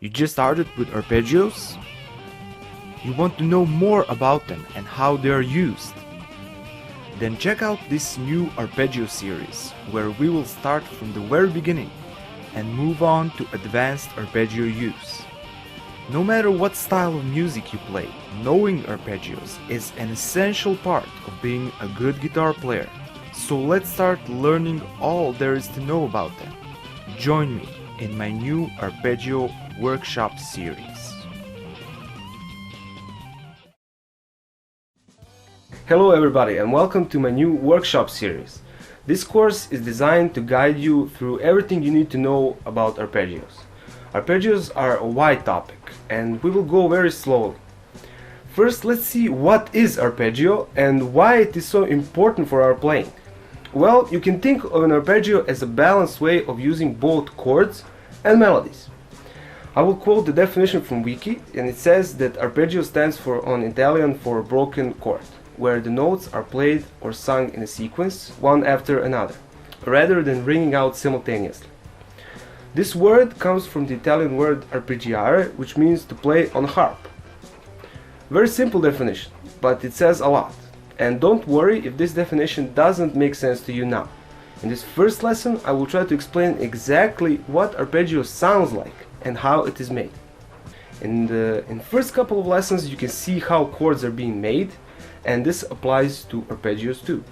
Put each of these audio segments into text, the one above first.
You just started with arpeggios? You want to know more about them and how they are used? Then check out this new Arpeggio series, where we will start from the very beginning and move on to advanced arpeggio use. No matter what style of music you play, knowing arpeggios is an essential part of being a good guitar player. So let's start learning all there is to know about them. Join me in my new Arpeggio workshop series. Hello everybody and welcome to my new workshop series. This course is designed to guide you through everything you need to know about arpeggios. Arpeggios are a wide topic and we will go very slowly. First, let's see what is arpeggio and why it is so important for our playing. Well, you can think of an arpeggio as a balanced way of using both chords and melodies. I will quote the definition from Wiki, and it says that arpeggio stands for, on Italian, for broken chord, where the notes are played or sung in a sequence, one after another, rather than ringing out simultaneously. This word comes from the Italian word arpeggiare, which means to play on a harp. Very simple definition, but it says a lot. And don't worry if this definition doesn't make sense to you now. In this first lesson, I will try to explain exactly what arpeggio sounds like and how it is made. In the first couple of lessons, you can see how chords are being made, and this applies to arpeggios too.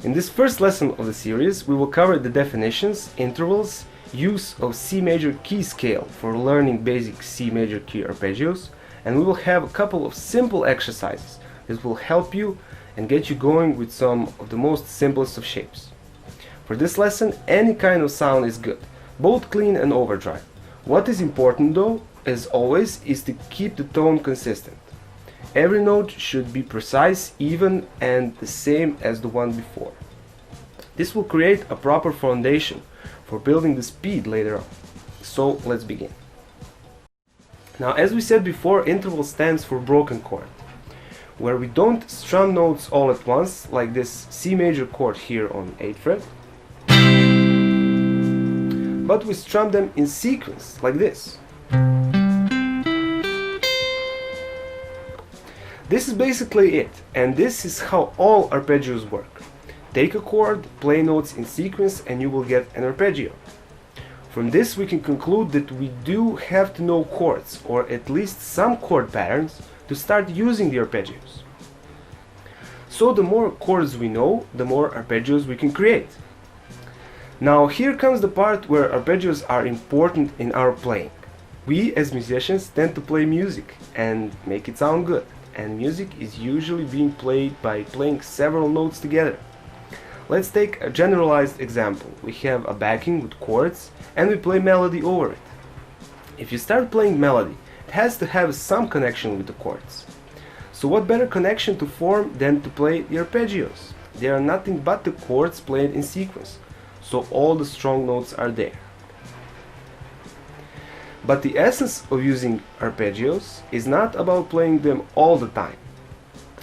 In this first lesson of the series, we will cover the definitions, intervals, use of C major key scale for learning basic C major key arpeggios, and we will have a couple of simple exercises that will help you and get you going with some of the most simplest of shapes. For this lesson, any kind of sound is good, both clean and overdrive. What is important though, as always, is to keep the tone consistent. Every note should be precise, even, and the same as the one before. This will create a proper foundation for building the speed later on. So let's begin. Now, as we said before, interval stands for broken chord, where we don't strum notes all at once, like this C major chord here on 8th fret, but we strum them in sequence, like this. This is basically it, and this is how all arpeggios work. Take a chord, play notes in sequence, and you will get an arpeggio. From this we can conclude that we do have to know chords, or at least some chord patterns, to start using the arpeggios. So the more chords we know, the more arpeggios we can create. Now here comes the part where arpeggios are important in our playing. We as musicians tend to play music and make it sound good, and music is usually being played by playing several notes together. Let's take a generalized example. We have a backing with chords and we play melody over it. If you start playing melody, it has to have some connection with the chords. So what better connection to form than to play the arpeggios? They are nothing but the chords played in sequence, so all the strong notes are there. But the essence of using arpeggios is not about playing them all the time,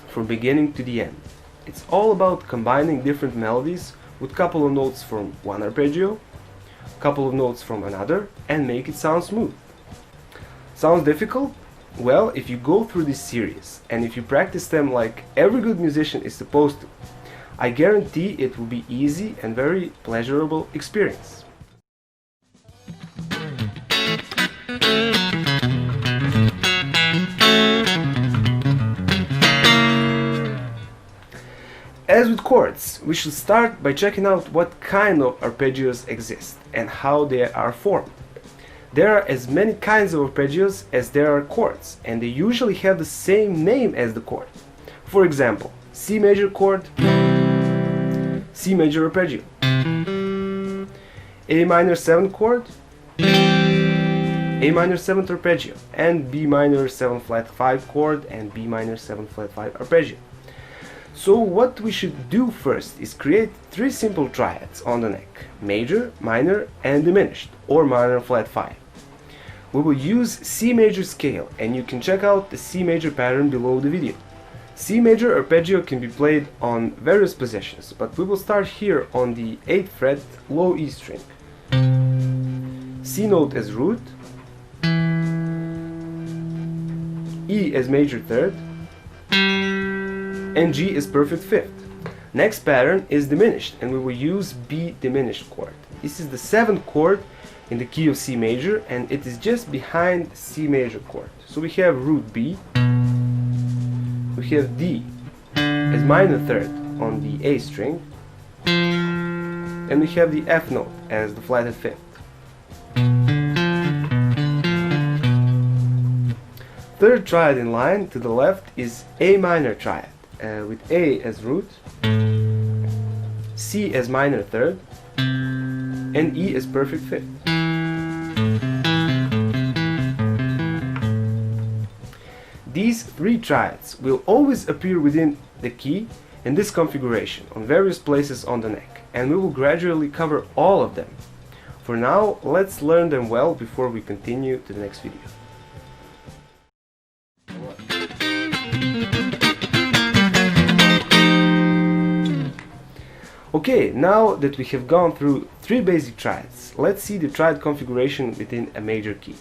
from beginning to the end. It's all about combining different melodies with a couple of notes from one arpeggio, a couple of notes from another, and make it sound smooth. Sounds difficult? Well, if you go through this series and if you practice them like every good musician is supposed to, I guarantee it will be easy and very pleasurable experience. As with chords, we should start by checking out what kind of arpeggios exist and how they are formed. There are as many kinds of arpeggios as there are chords, and they usually have the same name as the chord. For example, C major chord, C major arpeggio, A minor 7th chord, A minor 7th arpeggio, and B minor 7 flat 5 chord and B minor 7 flat 5 arpeggio. So what we should do first is create 3 simple triads on the neck: major, minor, and diminished, or minor flat 5. We will use C major scale, and you can check out the C major pattern below the video. C major arpeggio can be played on various positions, but we will start here on the 8th fret low E string. C note as root, E as major third, and G as perfect fifth. Next pattern is diminished, and we will use B diminished chord. This is the 7th chord in the key of C major, and it is just behind C major chord. So we have root B, we have D as minor third on the A string, and we have the F note as the flatted fifth. Third triad in line to the left is A minor triad, with A as root, C as minor third, and E as perfect fifth. These 3 triads will always appear within the key in this configuration on various places on the neck, and we will gradually cover all of them. For now, let's learn them well before we continue to the next video. Okay, now that we have gone through 3 basic triads, let's see the triad configuration within a major key.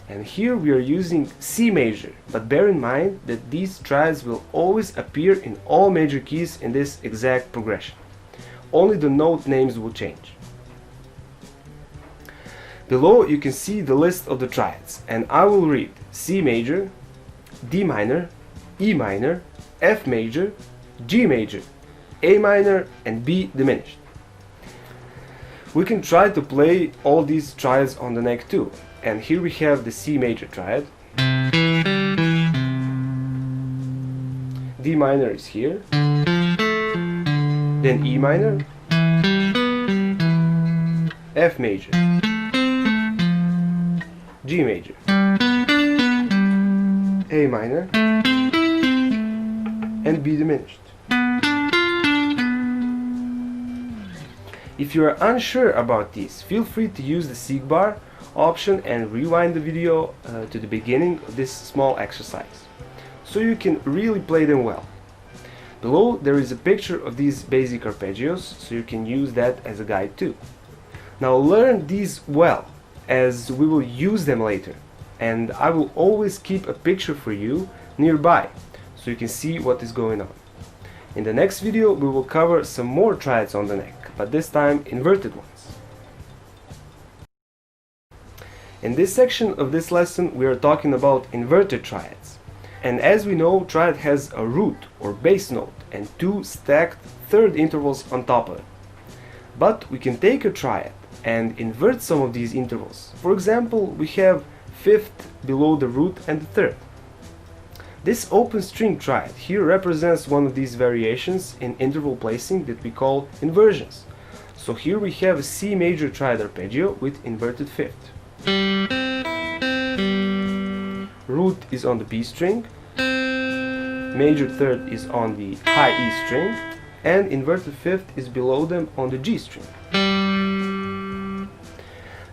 And here we are using C major, but bear in mind that these triads will always appear in all major keys in this exact progression. Only the note names will change. Below you can see the list of the triads, and I will read C major, D minor, E minor, F major, G major, A minor, and B diminished. We can try to play all these triads on the neck too, and here we have the C major triad, D minor is here, then E minor, F major, G major, A minor, and B diminished. If you are unsure about these, feel free to use the seek bar option and rewind the video to the beginning of this small exercise, so you can really play them well. Below there is a picture of these basic arpeggios, so you can use that as a guide too. Now learn these well, as we will use them later, and I will always keep a picture for you nearby, so you can see what is going on. In the next video we will cover some more triads on the neck, but this time inverted ones. In this section of this lesson we are talking about inverted triads. And as we know, triad has a root or bass note and 2 stacked third intervals on top of it. But we can take a triad and invert some of these intervals. For example, we have 5th below the root and the 3rd. This open string triad here represents one of these variations in interval placing that we call inversions. So here we have a C major triad arpeggio with inverted 5th. Root is on the B string, major 3rd is on the high E string, and inverted 5th is below them on the G string.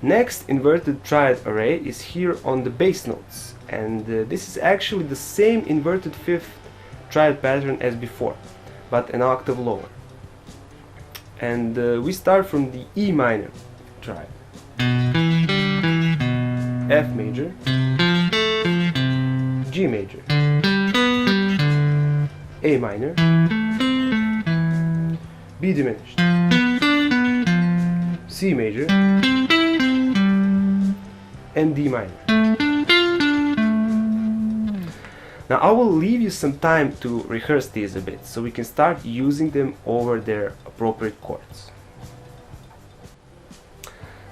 Next inverted triad array is here on the bass notes, and this is actually the same inverted 5th triad pattern as before, but an octave lower. And we start from the E minor triad, F major, G major, A minor, B diminished, C major, and D minor. Now I will leave you some time to rehearse these a bit, so we can start using them over their appropriate chords.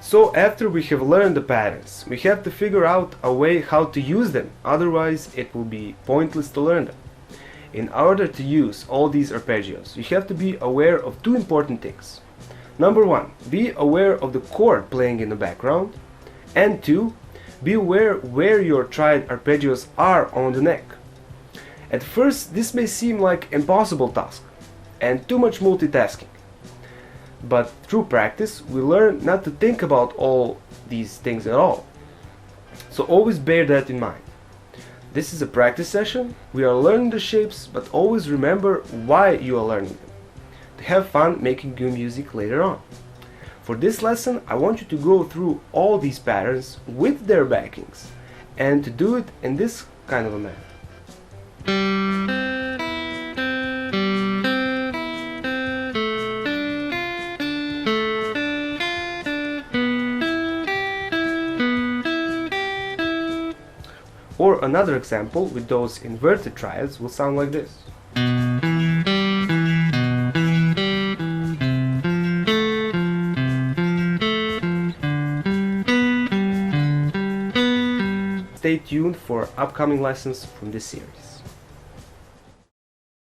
So after we have learned the patterns, we have to figure out a way how to use them, otherwise it will be pointless to learn them. In order to use all these arpeggios, you have to be aware of 2 important things. Number 1, be aware of the chord playing in the background, and 2, be aware where your triad arpeggios are on the neck. At first this may seem like an impossible task and too much multitasking. But through practice we learn not to think about all these things at all. So always bear that in mind. This is a practice session, we are learning the shapes, but always remember why you are learning them. To have fun making good music later on. For this lesson I want you to go through all these patterns with their backings, and to do it in this kind of a manner. Or another example with those inverted triads will sound like this. Stay tuned for upcoming lessons from this series.